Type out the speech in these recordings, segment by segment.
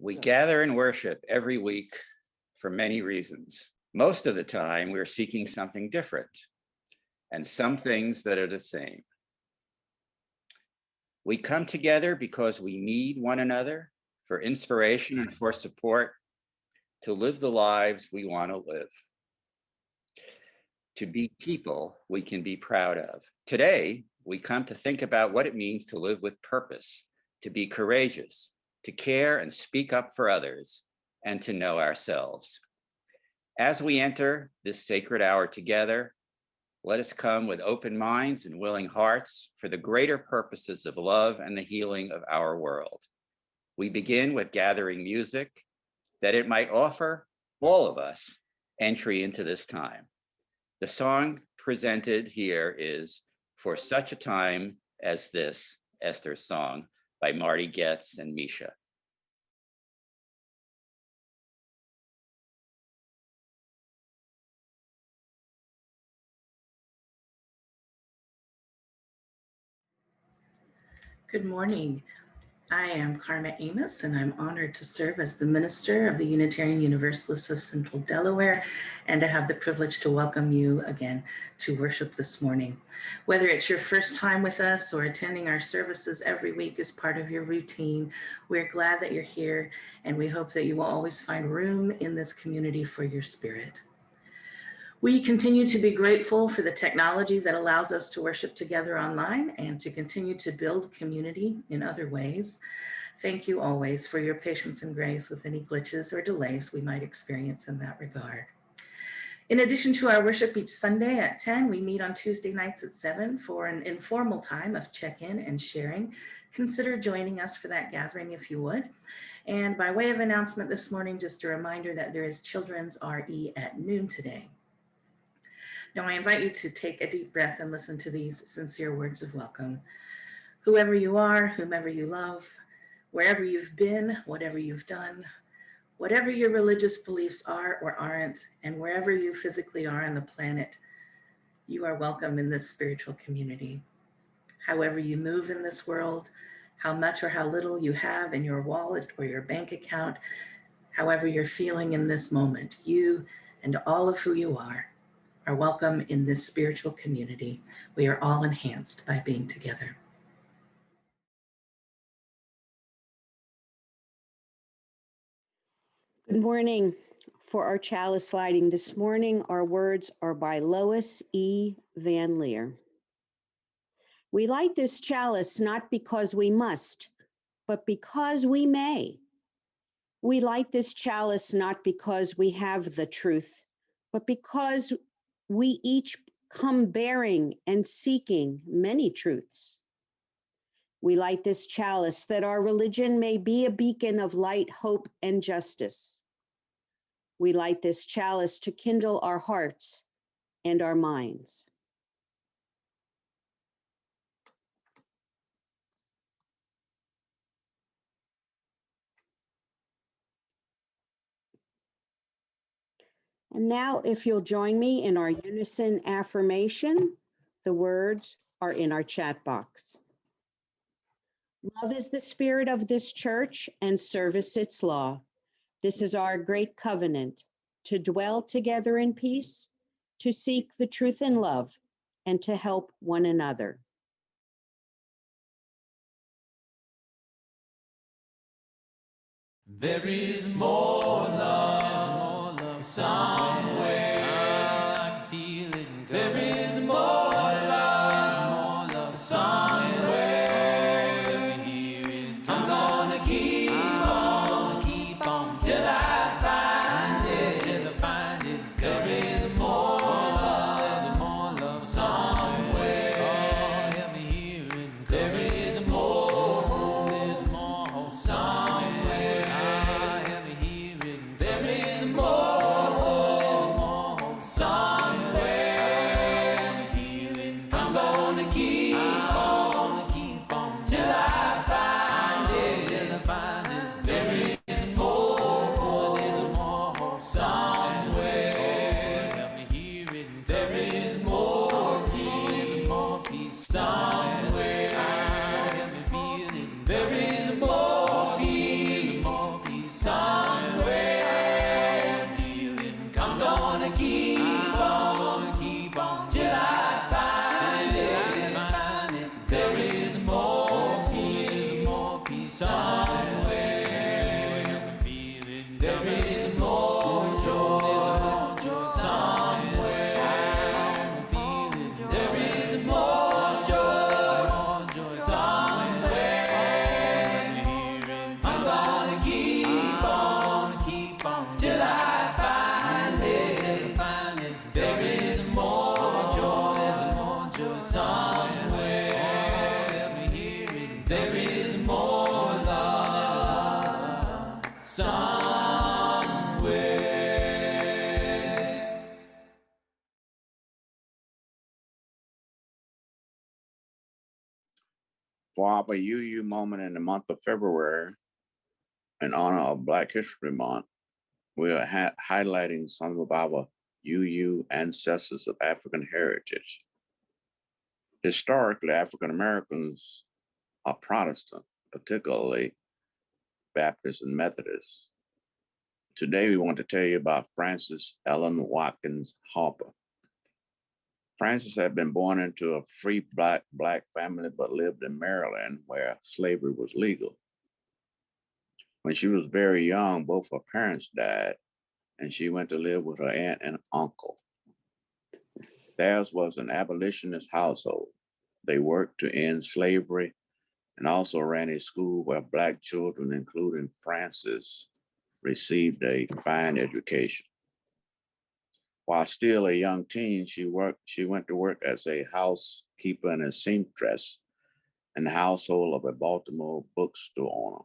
We gather and worship every week for many reasons. Most of the time, we're seeking something different and some things that are the same. We come together because we need one another for inspiration and for support to live the lives we want to live, to be people we can be proud of. Today, we come to think about what it means to live with purpose, to be courageous, to care and speak up for others, and to know ourselves. As we enter this sacred hour together, let us come with open minds and willing hearts for the greater purposes of love and the healing of our world. We begin with gathering music that it might offer all of us entry into this time. The song presented here is For Such a Time as This, Esther's Song, by Marty Getz and Misha. Good morning. I am Karma Amos, and I'm honored to serve as the minister of the Unitarian Universalists of Central Delaware and to have the privilege to welcome you again to worship this morning. Whether it's your first time with us or attending our services every week as part of your routine, we're glad that you're here, and we hope that you will always find room in this community for your spirit. We continue to be grateful for the technology that allows us to worship together online and to continue to build community in other ways. Thank you always for your patience and grace with any glitches or delays we might experience in that regard. In addition to our worship each Sunday at 10, we meet on Tuesday nights at 7 for an informal time of check-in and sharing. Consider joining us for that gathering if you would. And by way of announcement this morning, just a reminder that there is Children's RE at noon today. Now, I invite you to take a deep breath and listen to these sincere words of welcome. Whoever you are, whomever you love, wherever you've been, whatever you've done, whatever your religious beliefs are or aren't, and wherever you physically are on the planet, you are welcome in this spiritual community. However you move in this world, how much or how little you have in your wallet or your bank account, however you're feeling in this moment, you and all of who you are welcome in this spiritual community. We are all enhanced by being together. Good morning. For our chalice lighting this morning, our words are by Lois E. Van Leer. We light this chalice not because we must, but because we may. We light this chalice not because we have the truth, but because we each come bearing and seeking many truths. We light this chalice that our religion may be a beacon of light, hope, and justice. We light this chalice to kindle our hearts and our minds. And now, if you'll join me in our unison affirmation, the words are in our chat box. Love is the spirit of this church and service its law. This is our great covenant, to dwell together in peace, to seek the truth in love, and to help one another. There is more love somewhere. I can feel it. There is more love somewhere. I'm gonna keep on till I find it. Till I find it. There is more love somewhere. Oh, help me hear it. There is more somewhere. There is more For our UU moment in the month of February, in honor of Black History Month, we are highlighting some of our UU ancestors of African heritage. Historically, African Americans are Protestant, particularly Baptists and Methodists. Today, we want to tell you about Frances Ellen Watkins Harper. Frances had been born into a free black family, but lived in Maryland where slavery was legal. When she was very young, both her parents died, and she went to live with her aunt and uncle. Theirs was an abolitionist household. They worked to end slavery and also ran a school where Black children, including Frances, received a fine education. While still a young teen, she went to work as a housekeeper and a seamstress in the household of a Baltimore bookstore owner.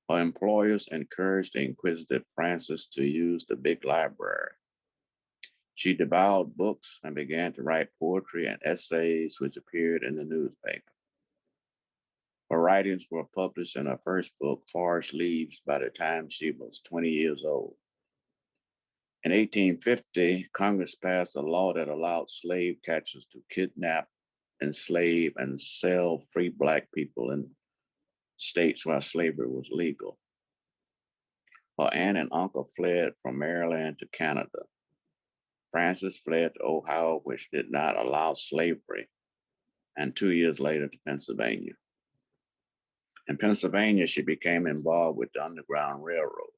Her employers encouraged the inquisitive Frances to use the big library. She devoured books and began to write poetry and essays which appeared in the newspaper. Her writings were published in her first book, Forest Leaves, by the time she was 20 years old. In 1850, Congress passed a law that allowed slave catchers to kidnap, enslave, and sell free Black people in states where slavery was legal. Her aunt and uncle fled from Maryland to Canada. Frances fled to Ohio, which did not allow slavery, and 2 years later to Pennsylvania. In Pennsylvania, she became involved with the Underground Railroad,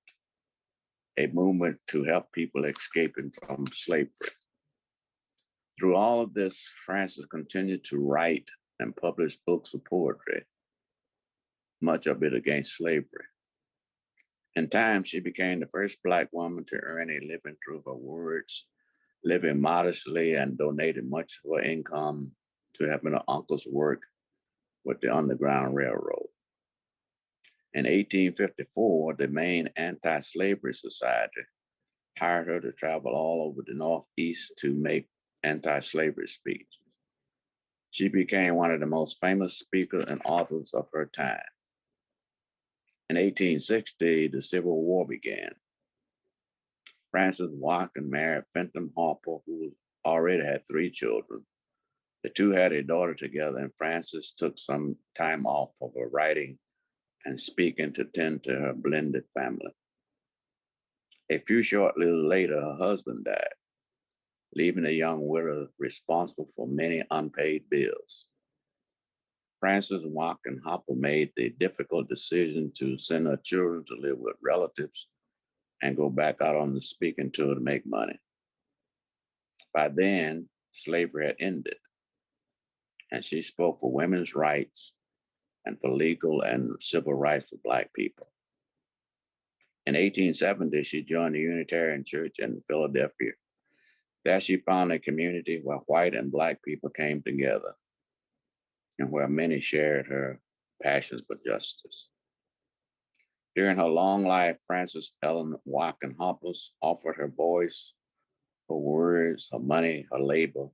a movement to help people escaping from slavery. Through all of this, Frances continued to write and publish books of poetry, much of it against slavery. In time, she became the first Black woman to earn a living through her words, living modestly, and donated much of her income to helping her uncle's work with the Underground Railroad. In 1854, the Maine Anti-Slavery Society hired her to travel all over the Northeast to make anti-slavery speeches. She became one of the most famous speakers and authors of her time. In 1860, the Civil War began. Frances Watkins married Fenton Harper, who already had 3 children. The two had a daughter together, and Frances took some time off of her writing and speaking to tend to her blended family. A few short little later, her husband died, leaving a young widow responsible for many unpaid bills. Frances Watkins Harper made the difficult decision to send her children to live with relatives and go back out on the speaking tour to make money. By then, slavery had ended, and she spoke for women's rights and for legal and civil rights for Black people. In 1870, she joined the Unitarian Church in Philadelphia. There she found a community where white and Black people came together and where many shared her passions for justice. During her long life, Frances Ellen Watkins Harper offered her voice, her words, her money, her labor,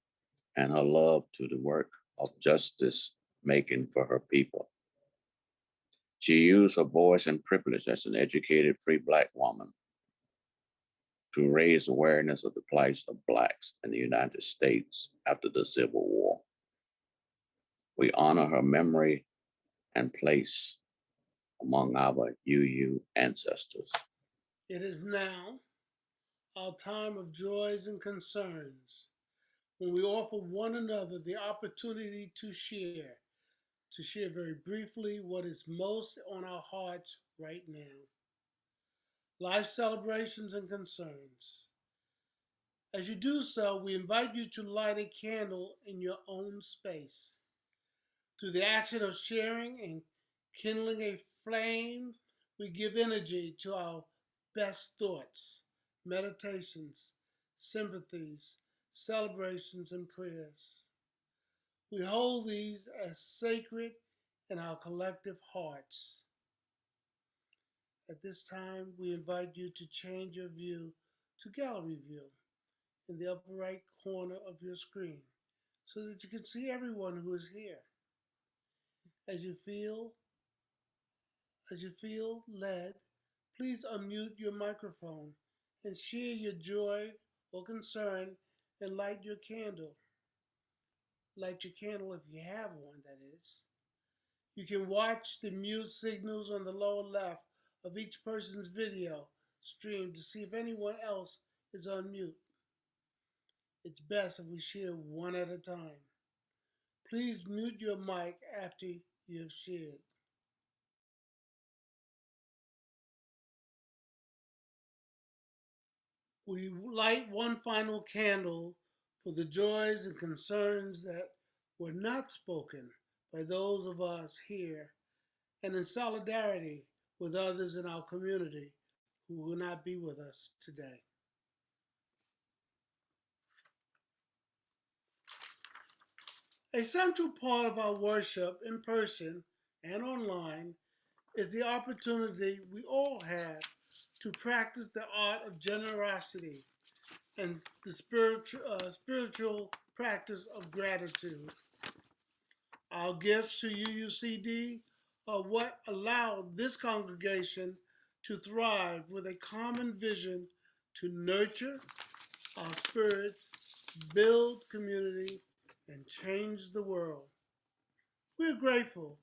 and her love to the work of justice making for her people. She used her voice and privilege as an educated free Black woman to raise awareness of the plight of Blacks in the United States after the Civil War. We honor her memory and place among our UU ancestors. It is now our time of joys and concerns when we offer one another the opportunity to share very briefly what is most on our hearts right now. Life celebrations and concerns. As you do so, we invite you to light a candle in your own space. Through the action of sharing and kindling a flame, we give energy to our best thoughts, meditations, sympathies, celebrations, and prayers. We hold these as sacred in our collective hearts. At this time, we invite you to change your view to gallery view in the upper right corner of your screen so that you can see everyone who is here. As you feel led, please unmute your microphone and share your joy or concern and light your candle. Light your candle if you have one, that is. You can watch the mute signals on the lower left of each person's video stream to see if anyone else is on mute. It's best if we share one at a time. Please mute your mic after you have shared. We light one final candle for the joys and concerns that were not spoken by those of us here, and in solidarity with others in our community who will not be with us today. A central part of our worship in person and online is the opportunity we all have to practice the art of generosity and the spiritual practice of gratitude. Our gifts to UUCD are what allowed this congregation to thrive with a common vision to nurture our spirits, build community, and change the world. We're grateful.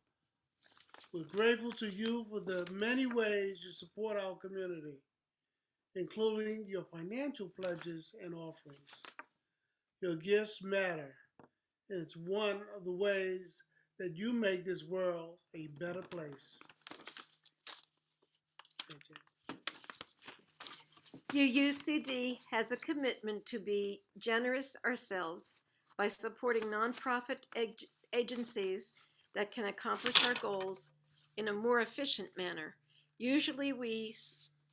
We're grateful to you for the many ways you support our community, including your financial pledges and offerings. Your gifts matter, and it's one of the ways that you make this world a better place. UUCD has a commitment to be generous ourselves by supporting nonprofit agencies that can accomplish our goals in a more efficient manner. Usually we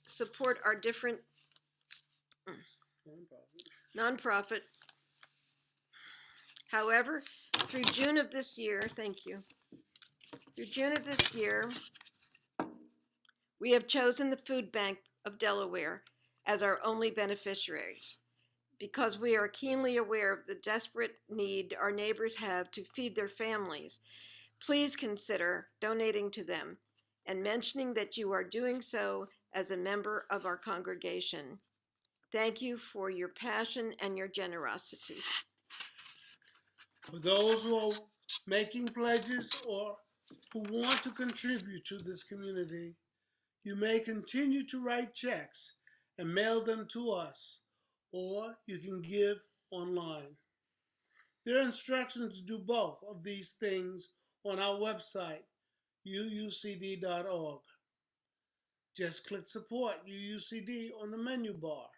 support our different nonprofit. However, through June of this year, we have chosen the Food Bank of Delaware as our only beneficiary because we are keenly aware of the desperate need our neighbors have to feed their families. Please consider donating to them and mentioning that you are doing so as a member of our congregation. Thank you for your passion and your generosity. For those who are making pledges or who want to contribute to this community, you may continue to write checks and mail them to us, or you can give online. There are instructions to do both of these things on our website, uucd.org. Just click Support UUCD on the menu bar.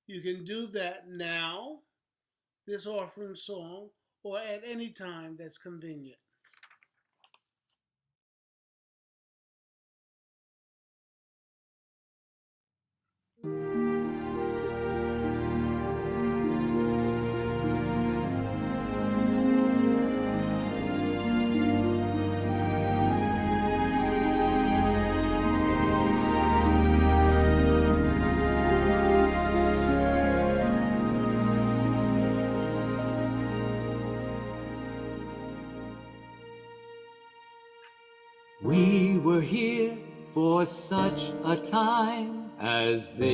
You can do that now, this offering song, or at any time that's convenient. We were here for such a time as this,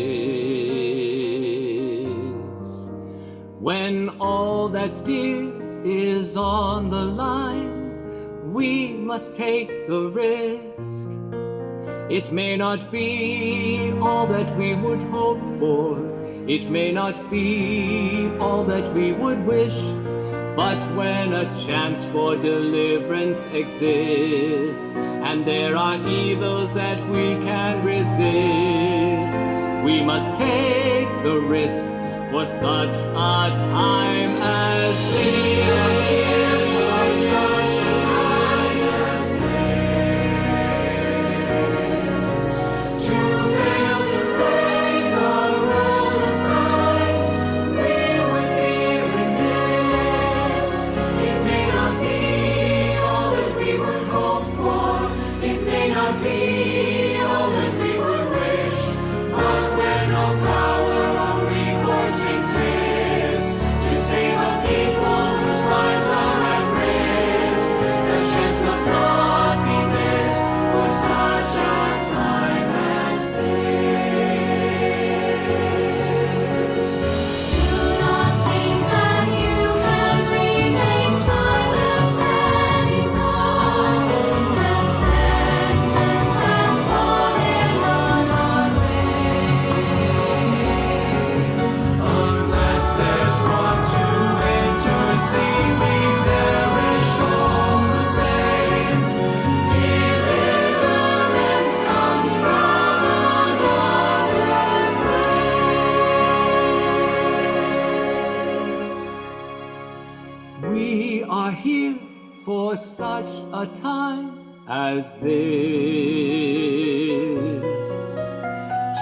when all that's dear is on the line. We must take the risk. It may not be all that we would hope for. It may not be all that we would wish. But when a chance for deliverance exists, and there are evils that we can resist, we must take the risk for such a time as this. To We are here for such a time as this.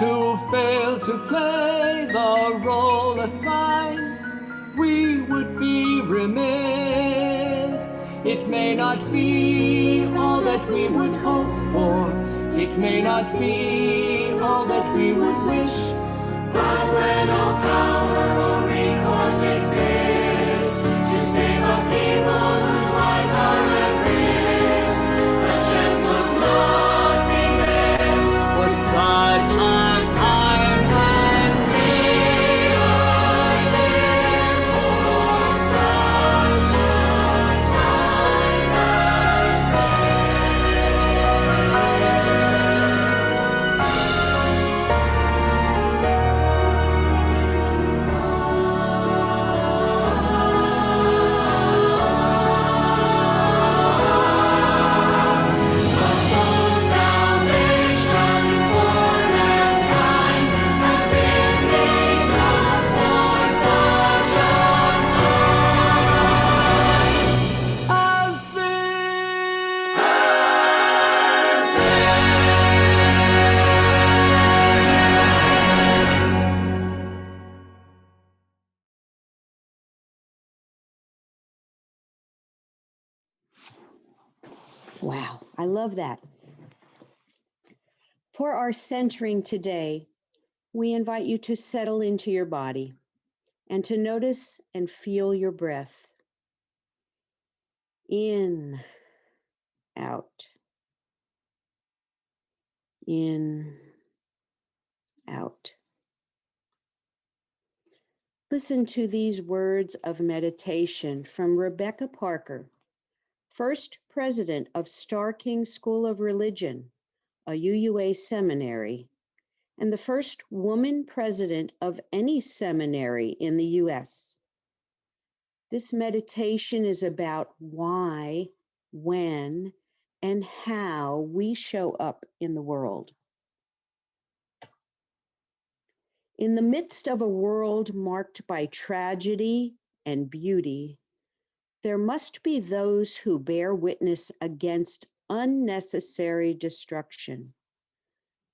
To fail to play the role assigned, we would be remiss. It may not be all that we would hope for. It may not be all that we would wish. But when no power or recourse exists to save a people whose lives are at risk, the chance must not be missed for such a time as this. For such a time as Wow, I love that. For our centering today, we invite you to settle into your body and to notice and feel your breath. In, out, in, out. Listen to these words of meditation from Rebecca Parker, first president of Star King School of Religion, a UUA seminary, and the first woman president of any seminary in the US. This meditation is about why, when, and how we show up in the world. In the midst of a world marked by tragedy and beauty, there must be those who bear witness against unnecessary destruction,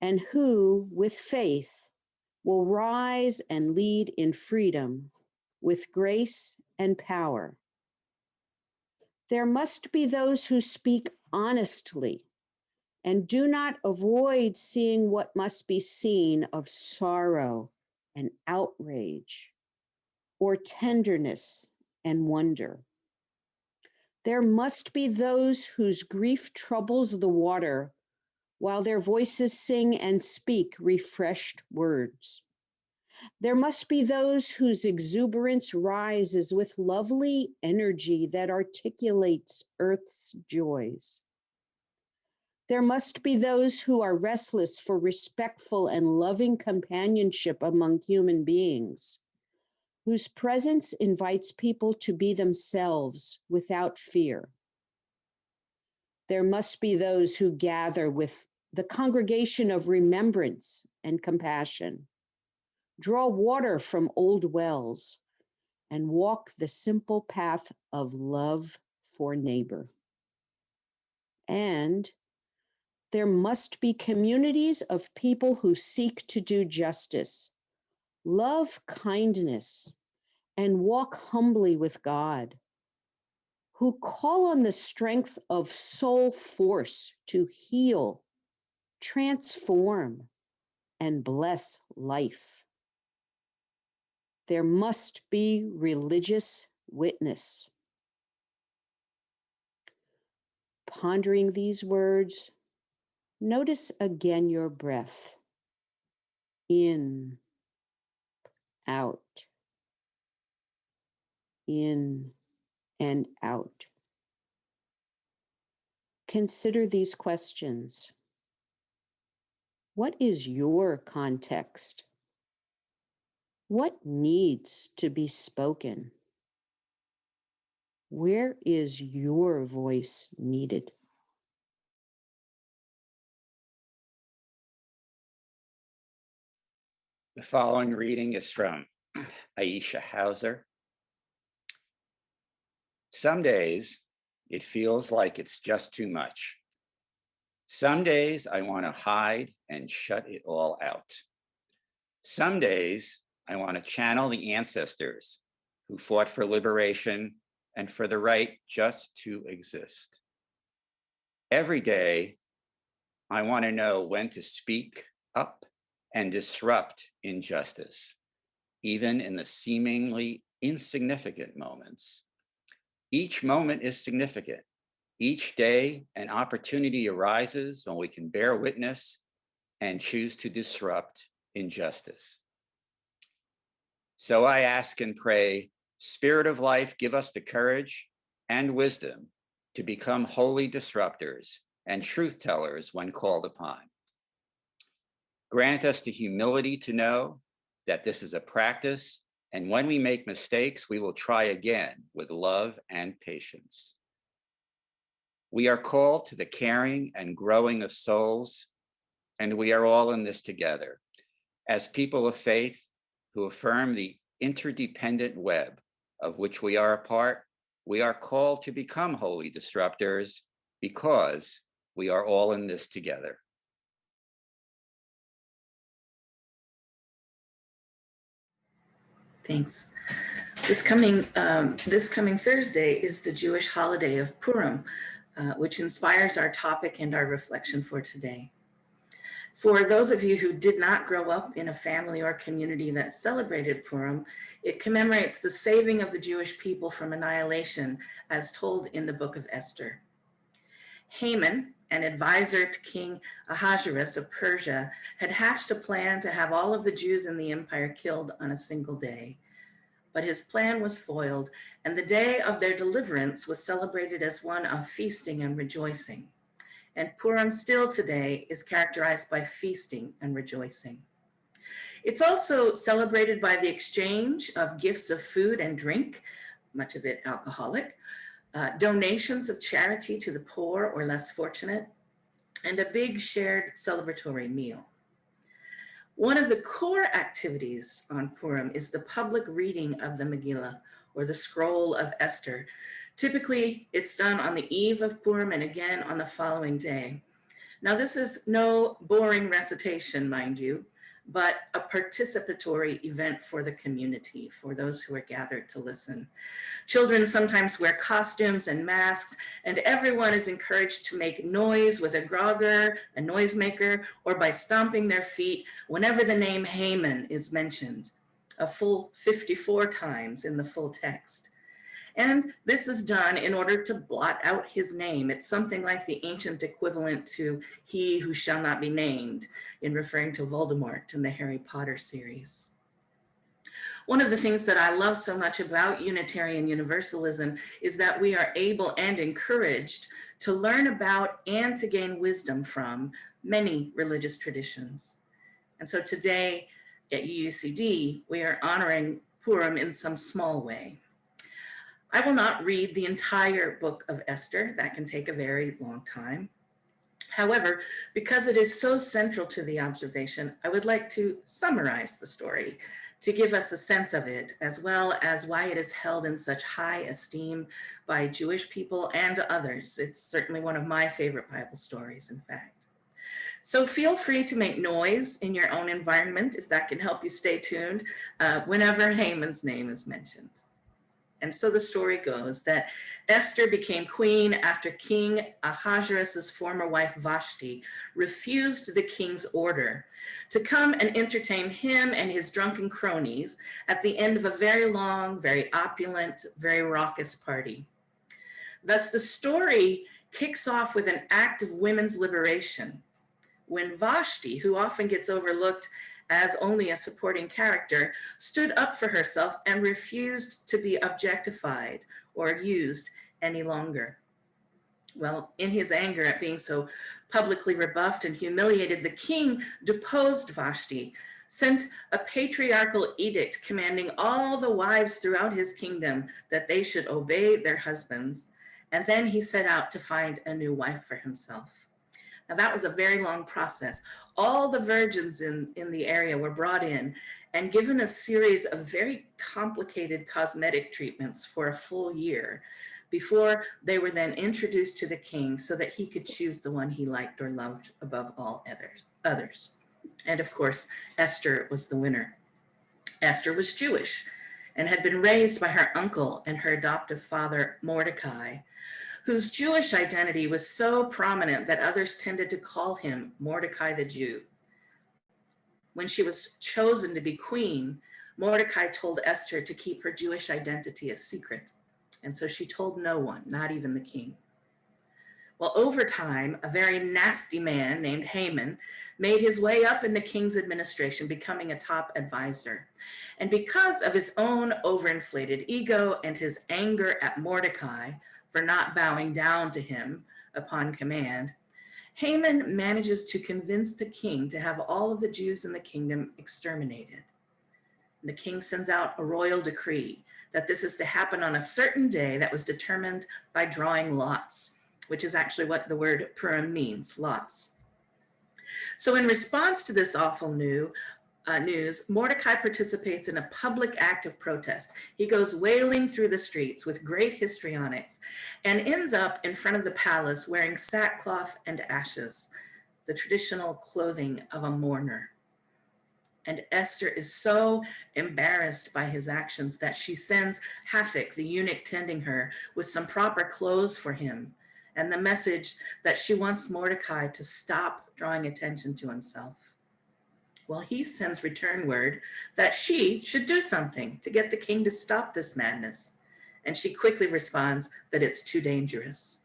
and who, with faith, will rise and lead in freedom with grace and power. There must be those who speak honestly and do not avoid seeing what must be seen of sorrow and outrage, or tenderness and wonder. There must be those whose grief troubles the water while their voices sing and speak refreshed words. There must be those whose exuberance rises with lovely energy that articulates earth's joys. There must be those who are restless for respectful and loving companionship among human beings, whose presence invites people to be themselves without fear. There must be those who gather with the congregation of remembrance and compassion, draw water from old wells, and walk the simple path of love for neighbor. And there must be communities of people who seek to do justice, love kindness, and walk humbly with God, who call on the strength of soul force to heal, transform, and bless life. There must be religious witness. Pondering these words, notice again your breath. In, out, in, and out. Consider these questions. What is your context? What needs to be spoken? Where is your voice needed? The following reading is from Aisha Hauser. Some days it feels like it's just too much. Some days I want to hide and shut it all out. Some days I want to channel the ancestors who fought for liberation and for the right just to exist. Every day I want to know when to speak up and disrupt injustice, even in the seemingly insignificant moments. Each moment is significant. Each day, an opportunity arises when we can bear witness and choose to disrupt injustice. So I ask and pray, Spirit of life, give us the courage and wisdom to become holy disruptors and truth tellers when called upon. Grant us the humility to know that this is a practice, and when we make mistakes, we will try again with love and patience. We are called to the caring and growing of souls, and we are all in this together. As people of faith who affirm the interdependent web of which we are a part, we are called to become holy disruptors because we are all in this together. Thanks. This coming Thursday is the Jewish holiday of Purim, which inspires our topic and our reflection for today. For those of you who did not grow up in a family or community that celebrated Purim, it commemorates the saving of the Jewish people from annihilation as told in the book of Esther. Haman, an advisor to King Ahasuerus of Persia, had hatched a plan to have all of the Jews in the empire killed on a single day. But his plan was foiled, and the day of their deliverance was celebrated as one of feasting and rejoicing. And Purim still today is characterized by feasting and rejoicing. It's also celebrated by the exchange of gifts of food and drink, much of it alcoholic, donations of charity to the poor or less fortunate, and a big shared celebratory meal. One of the core activities on Purim is the public reading of the Megillah, or the scroll of Esther. Typically, it's done on the eve of Purim and again on the following day. Now, this is no boring recitation, mind you, but a participatory event for the community, for those who are gathered to listen. Children sometimes wear costumes and masks, and everyone is encouraged to make noise with a grogger, a noisemaker, or by stomping their feet whenever the name Haman is mentioned, a full 54 times in the full text. And this is done in order to blot out his name. It's something like the ancient equivalent to he who shall not be named in referring to Voldemort in the Harry Potter series. One of the things that I love so much about Unitarian Universalism is that we are able and encouraged to learn about and to gain wisdom from many religious traditions. And so today at UUCD, we are honoring Purim in some small way. I will not read the entire book of Esther. That can take a very long time. However, because it is so central to the observation, I would like to summarize the story to give us a sense of it, as well as why it is held in such high esteem by Jewish people and others. It's certainly one of my favorite Bible stories, in fact. So feel free to make noise in your own environment if that can help you stay tuned whenever Haman's name is mentioned. And so the story goes that Esther became queen after King Ahasuerus' former wife Vashti refused the king's order to come and entertain him and his drunken cronies at the end of a very long, very opulent, very raucous party. Thus the story kicks off with an act of women's liberation when Vashti, who often gets overlooked as only a supporting character, stood up for herself and refused to be objectified or used any longer. Well, in his anger at being so publicly rebuffed and humiliated, the king deposed Vashti, sent a patriarchal edict commanding all the wives throughout his kingdom that they should obey their husbands, and then he set out to find a new wife for himself. Now that was a very long process. All the virgins in the area were brought in and given a series of very complicated cosmetic treatments for a full year before they were then introduced to the king so that he could choose the one he liked or loved above all others. And of course, Esther was the winner. Esther was Jewish and had been raised by her uncle and her adoptive father, Mordecai, whose Jewish identity was so prominent that others tended to call him Mordecai the Jew. When she was chosen to be queen, Mordecai told Esther to keep her Jewish identity a secret. And so she told no one, not even the king. Well, over time, a very nasty man named Haman made his way up in the king's administration, becoming a top advisor. And because of his own overinflated ego and his anger at Mordecai for not bowing down to him upon command, Haman manages to convince the king to have all of the Jews in the kingdom exterminated. The king sends out a royal decree that this is to happen on a certain day that was determined by drawing lots, which is actually what the word Purim means, lots. So in response to this awful news, Mordecai participates in a public act of protest. He goes wailing through the streets with great histrionics and ends up in front of the palace wearing sackcloth and ashes, the traditional clothing of a mourner. And Esther is so embarrassed by his actions that she sends Hathach, the eunuch tending her, with some proper clothes for him and the message that she wants Mordecai to stop drawing attention to himself. Well, he sends return word that she should do something to get the king to stop this madness. And she quickly responds that it's too dangerous,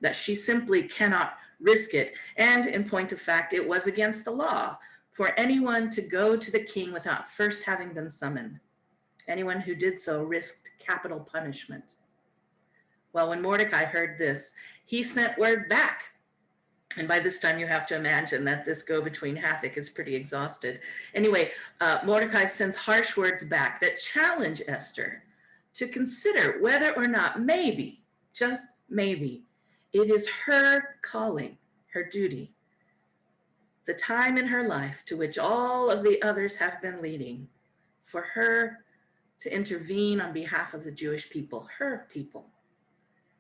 that she simply cannot risk it. And in point of fact, it was against the law for anyone to go to the king without first having been summoned. Anyone who did so risked capital punishment. Well, when Mordecai heard this, he sent word back. And by this time, you have to imagine that this go-between Hathach is pretty exhausted. Anyway, Mordecai sends harsh words back that challenge Esther to consider whether or not maybe, just maybe, it is her calling, her duty, the time in her life to which all of the others have been leading, for her to intervene on behalf of the Jewish people, her people.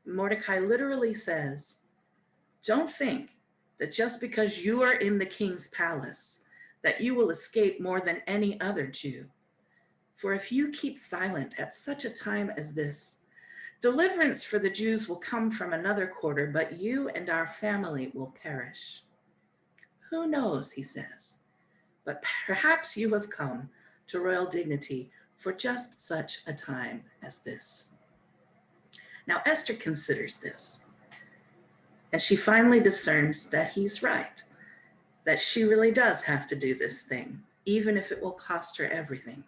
Mordecai literally says, don't think that just because you are in the king's palace, that you will escape more than any other Jew. For if you keep silent at such a time as this, deliverance for the Jews will come from another quarter, but you and our family will perish. Who knows, he says, but perhaps you have come to royal dignity for just such a time as this. Now, Esther considers this, and she finally discerns that he's right, that she really does have to do this thing, even if it will cost her everything.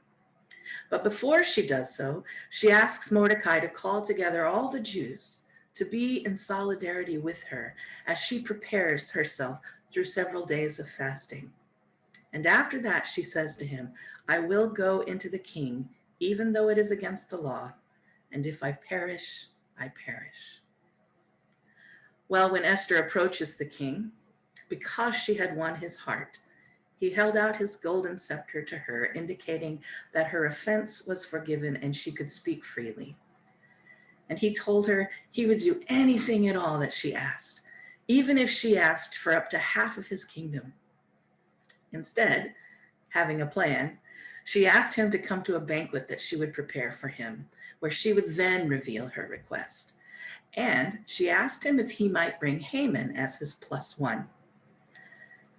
But before she does so, she asks Mordecai to call together all the Jews to be in solidarity with her as she prepares herself through several days of fasting. And after that, she says to him, I will go into the king, even though it is against the law, and if I perish, I perish. Well, when Esther approaches the king, because she had won his heart, he held out his golden scepter to her, indicating that her offense was forgiven and she could speak freely. And he told her he would do anything at all that she asked, even if she asked for up to half of his kingdom. Instead, having a plan, she asked him to come to a banquet that she would prepare for him, where she would then reveal her request. And she asked him if he might bring Haman as his +1.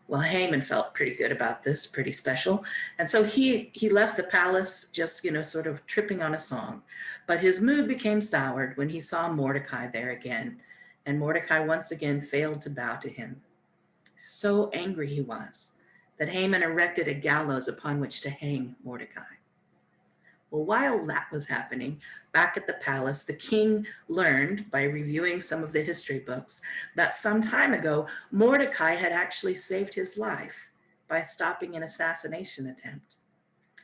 Well, Haman felt pretty good about this, pretty special. And so he left the palace just, sort of tripping on a song. But his mood became soured when he saw Mordecai there again. And Mordecai once again failed to bow to him. So angry he was that Haman erected a gallows upon which to hang Mordecai. Well, while that was happening, back at the palace, the king learned by reviewing some of the history books that some time ago, Mordecai had actually saved his life by stopping an assassination attempt.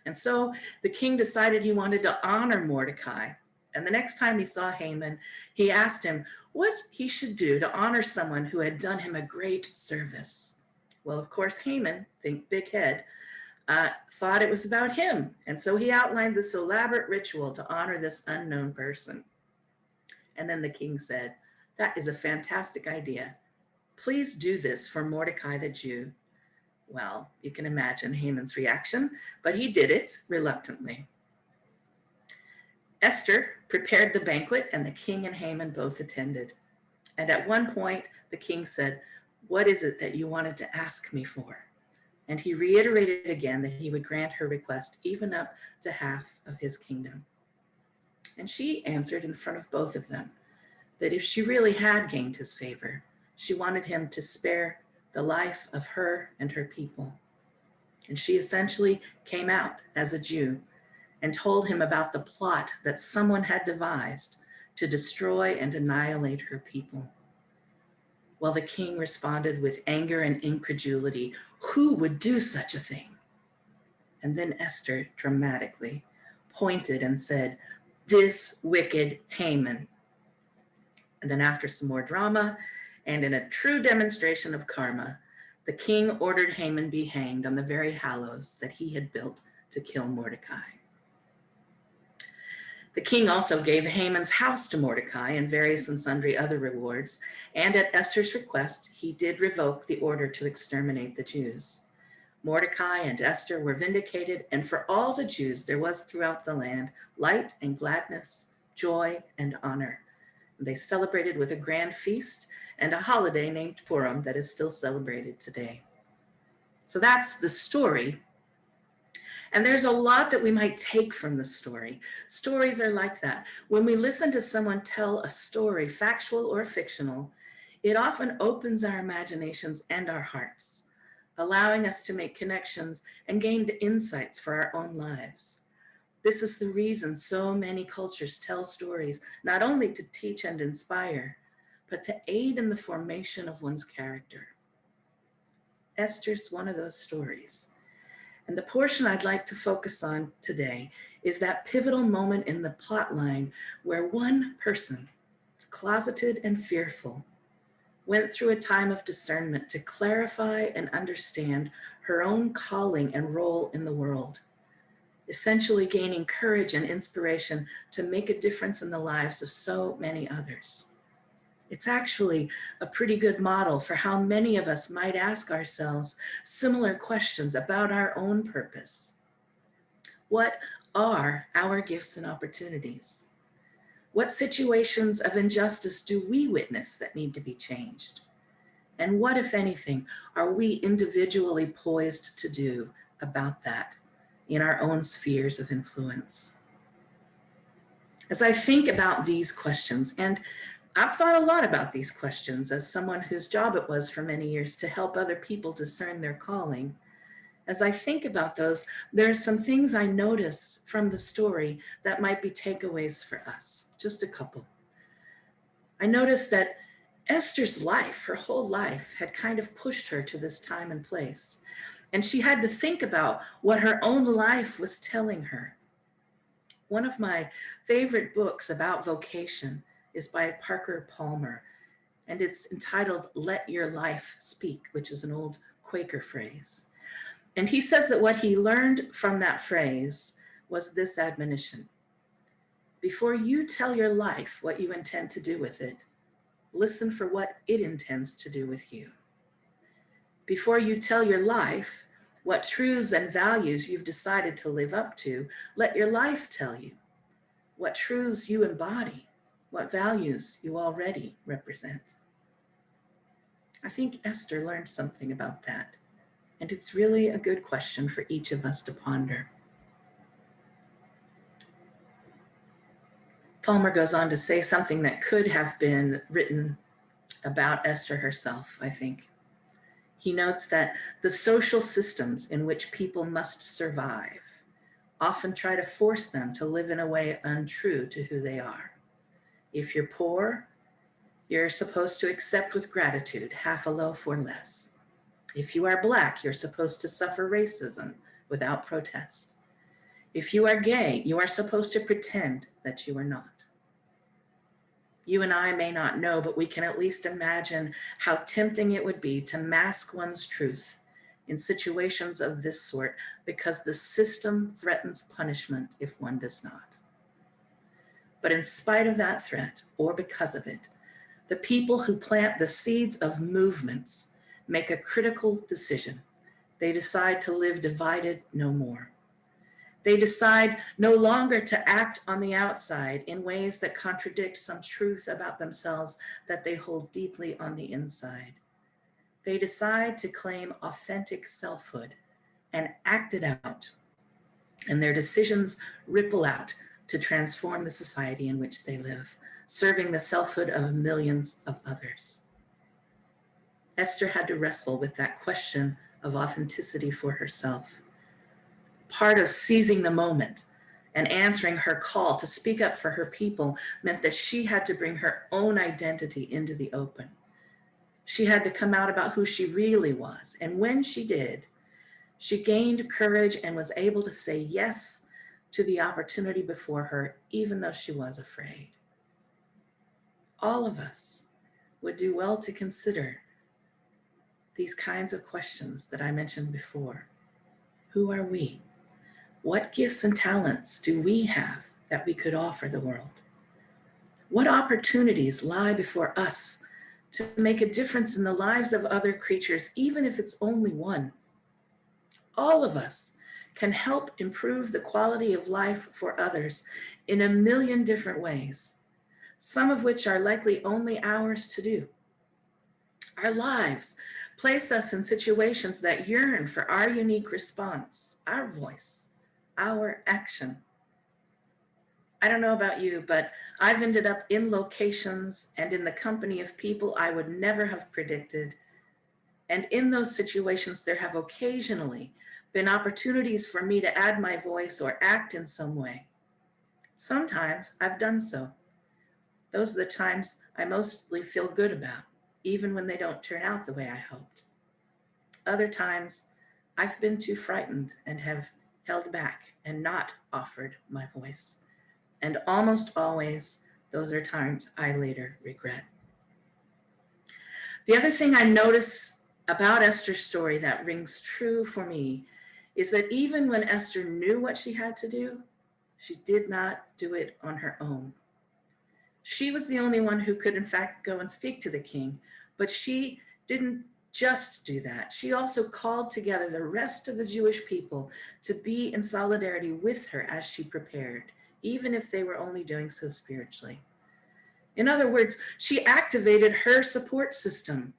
And so the king decided he wanted to honor Mordecai. And the next time he saw Haman, he asked him what he should do to honor someone who had done him a great service. Well, of course, Haman, think big head, thought it was about him. And so he outlined this elaborate ritual to honor this unknown person. And then the king said, "That is a fantastic idea. Please do this for Mordecai the Jew." Well, you can imagine Haman's reaction, but he did it reluctantly. Esther prepared the banquet, and the king and Haman both attended. And at one point, the king said, "What is it that you wanted to ask me for?" And he reiterated again that he would grant her request, even up to half of his kingdom. And she answered in front of both of them that if she really had gained his favor, she wanted him to spare the life of her and her people. And she essentially came out as a Jew and told him about the plot that someone had devised to destroy and annihilate her people. Well, the king responded with anger and incredulity. Who would do such a thing? And then Esther dramatically pointed and said, "This wicked Haman." And then after some more drama and in a true demonstration of karma, the king ordered Haman be hanged on the very gallows that he had built to kill Mordecai. The king also gave Haman's house to Mordecai and various and sundry other rewards, and at Esther's request, he did revoke the order to exterminate the Jews. Mordecai and Esther were vindicated, and for all the Jews there was throughout the land light and gladness, joy and honor. They celebrated with a grand feast and a holiday named Purim that is still celebrated today. So that's the story. And there's a lot that we might take from the story. Stories are like that. When we listen to someone tell a story, factual or fictional, it often opens our imaginations and our hearts, allowing us to make connections and gain insights for our own lives. This is the reason so many cultures tell stories, not only to teach and inspire, but to aid in the formation of one's character. Esther's one of those stories. And the portion I'd like to focus on today is that pivotal moment in the plotline where one person, closeted and fearful, went through a time of discernment to clarify and understand her own calling and role in the world, essentially gaining courage and inspiration to make a difference in the lives of so many others. It's actually a pretty good model for how many of us might ask ourselves similar questions about our own purpose. What are our gifts and opportunities? What situations of injustice do we witness that need to be changed? And what, if anything, are we individually poised to do about that in our own spheres of influence? As I think about these questions, and I've thought a lot about these questions as someone whose job it was for many years to help other people discern their calling. As I think about those, there are some things I notice from the story that might be takeaways for us, just a couple. I noticed that Esther's life, her whole life, had kind of pushed her to this time and place. And she had to think about what her own life was telling her. One of my favorite books about vocation is by Parker Palmer, and it's entitled "Let Your Life Speak," which is an old Quaker phrase. And he says that what he learned from that phrase was this admonition: before you tell your life what you intend to do with it, listen for what it intends to do with you. Before you tell your life what truths and values you've decided to live up to, let your life tell you what truths you embody, what values you already represent. I think Esther learned something about that, and it's really a good question for each of us to ponder. Palmer goes on to say something that could have been written about Esther herself, I think. He notes that the social systems in which people must survive often try to force them to live in a way untrue to who they are. If you're poor, you're supposed to accept with gratitude half a loaf or less. If you are Black, you're supposed to suffer racism without protest. If you are gay, you are supposed to pretend that you are not. You and I may not know, but we can at least imagine how tempting it would be to mask one's truth in situations of this sort because the system threatens punishment if one does not. But in spite of that threat, or because of it, the people who plant the seeds of movements make a critical decision. They decide to live divided no more. They decide no longer to act on the outside in ways that contradict some truth about themselves that they hold deeply on the inside. They decide to claim authentic selfhood and act it out. And their decisions ripple out to transform the society in which they live, serving the selfhood of millions of others. Esther had to wrestle with that question of authenticity for herself. Part of seizing the moment and answering her call to speak up for her people meant that she had to bring her own identity into the open. She had to come out about who she really was. And when she did, she gained courage and was able to say yes to the opportunity before her, even though she was afraid. All of us would do well to consider these kinds of questions that I mentioned before. Who are we? What gifts and talents do we have that we could offer the world? What opportunities lie before us to make a difference in the lives of other creatures, even if it's only one? All of us can help improve the quality of life for others in a million different ways, some of which are likely only ours to do. Our lives place us in situations that yearn for our unique response, our voice, our action. I don't know about you, but I've ended up in locations and in the company of people I would never have predicted. And in those situations, there have occasionally been opportunities for me to add my voice or act in some way. Sometimes I've done so. Those are the times I mostly feel good about, even when they don't turn out the way I hoped. Other times, I've been too frightened and have held back and not offered my voice. And almost always, those are times I later regret. The other thing I notice about Esther's story that rings true for me is that even when Esther knew what she had to do, she did not do it on her own. She was the only one who could, in fact, go and speak to the king, but she didn't just do that. She also called together the rest of the Jewish people to be in solidarity with her as she prepared, even if they were only doing so spiritually. In other words, she activated her support system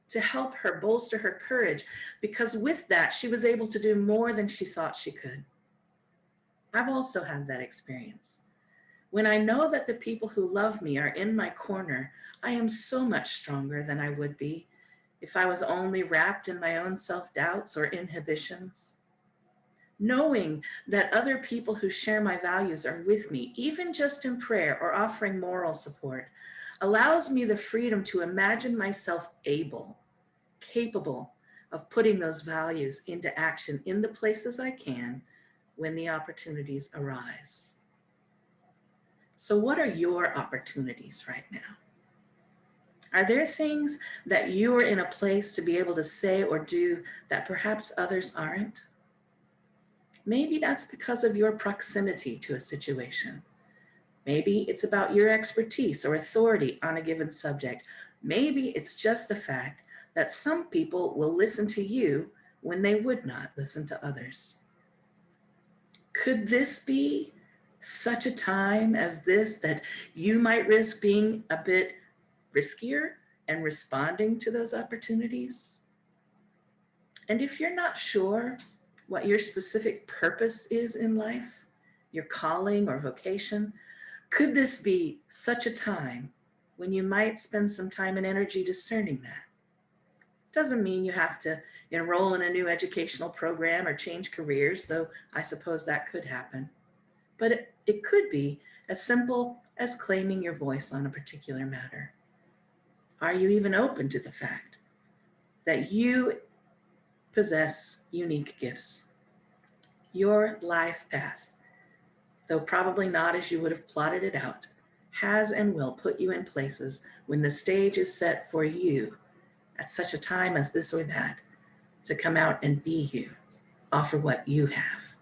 to help her bolster her courage, because with that, she was able to do more than she thought she could. I've also had that experience. When I know that the people who love me are in my corner, I am so much stronger than I would be if I was only wrapped in my own self-doubts or inhibitions. Knowing that other people who share my values are with me, even just in prayer or offering moral support, allows me the freedom to imagine myself capable of putting those values into action in the places I can when the opportunities arise. So what are your opportunities right now? Are there things that you are in a place to be able to say or do that perhaps others aren't? Maybe that's because of your proximity to a situation. Maybe it's about your expertise or authority on a given subject. Maybe it's just the fact that some people will listen to you when they would not listen to others. Could this be such a time as this that you might risk being a bit riskier and responding to those opportunities? And if you're not sure what your specific purpose is in life, your calling or vocation, could this be such a time when you might spend some time and energy discerning that? Doesn't mean you have to enroll in a new educational program or change careers, though I suppose that could happen. But it could be as simple as claiming your voice on a particular matter. Are you even open to the fact that you possess unique gifts? Your life path, though probably not as you would have plotted it out, has and will put you in places when the stage is set for you at such a time as this or that to come out and be you, offer what you have.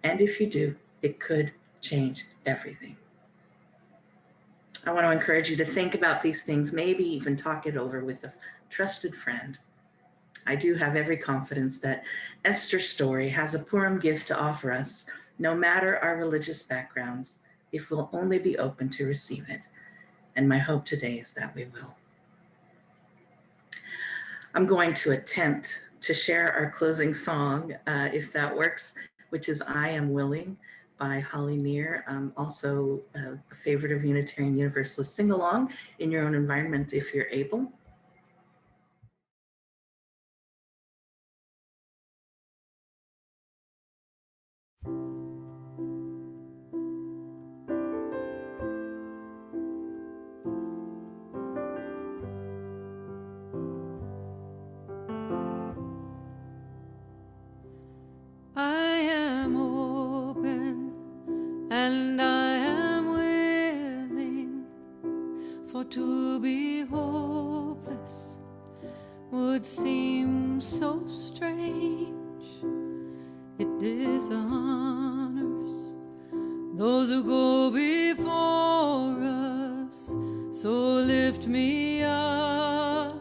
And if you do, it could change everything. I want to encourage you to think about these things, maybe even talk it over with a trusted friend. I do have every confidence that Esther's story has a Purim gift to offer us, no matter our religious backgrounds, if we'll only be open to receive it. And my hope today is that we will. I'm going to attempt to share our closing song, if that works, which is I Am Willing by Holly Near, also a favorite of Unitarian Universalists. Sing along in your own environment if you're able. I am open and I am willing, for to be hopeless would seem so strange. It dishonors those who go before us, so lift me up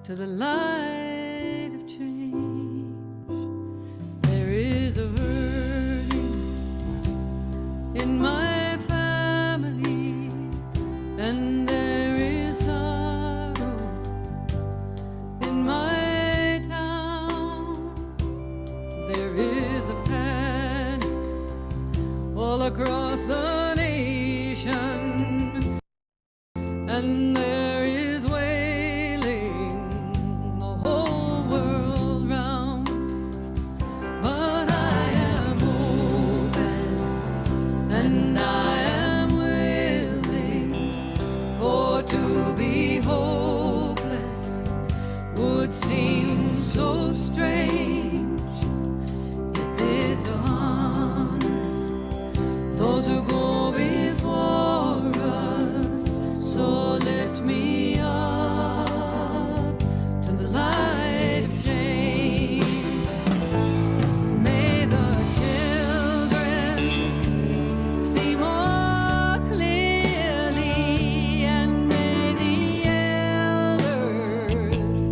to the light of change. There is a hurting in my family, and there is sorrow in my town. There is a panic all across the nation, and there is wailing the whole world round. But I am open and I am willing, for to be hopeless would seem so strange. It dishonors those who go before us, so lift me up to the light of change. May the children see more clearly, and may the elders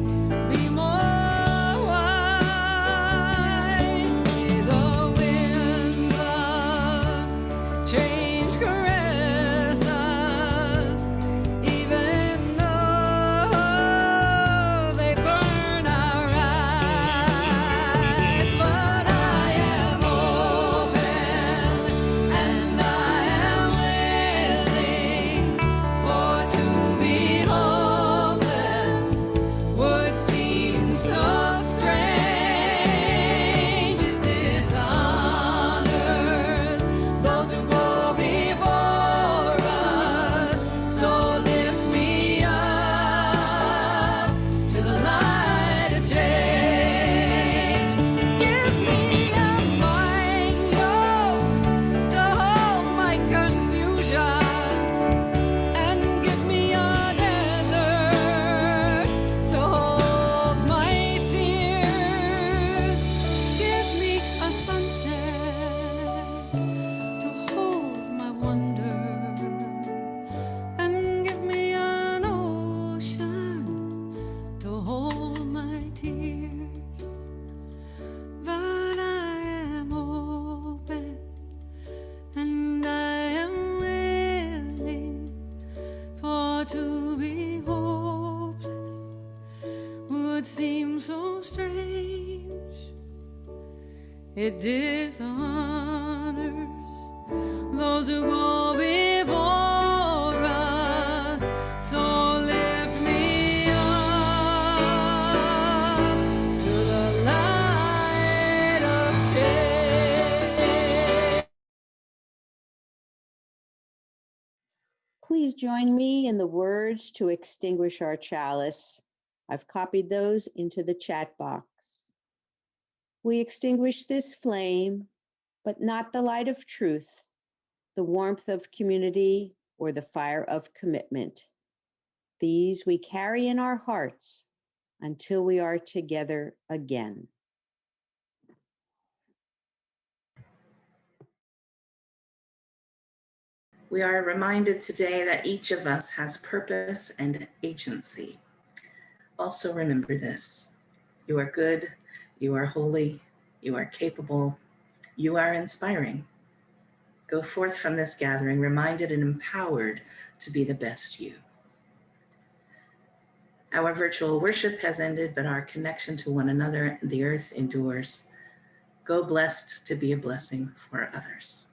be more wise. May the winds of change caress us, even though they burn our eyes. But I am open and I am willing, for to be hopeless would seem so strange. It dishonors those who go before us, so lift me up to the light of change. Give me a mighty yoke to hold my confusion, and give me a desert to hold my fears. Give me a sunset to hold my wonder, and give me an ocean to hold my tears. But I am open and I am willing, for to be hopeless would seem so strange. It dishonors those who go before us, so lift me up to the light of change. Please join me in the words to extinguish our chalice. I've copied those into the chat box. We extinguish this flame, but not the light of truth, the warmth of community, or the fire of commitment. These we carry in our hearts until we are together again. We are reminded today that each of us has purpose and agency. Also remember this: you are good, you are holy, you are capable, you are inspiring. Go forth from this gathering reminded and empowered to be the best you. Our virtual worship has ended, but our connection to one another and the earth endures. Go blessed to be a blessing for others.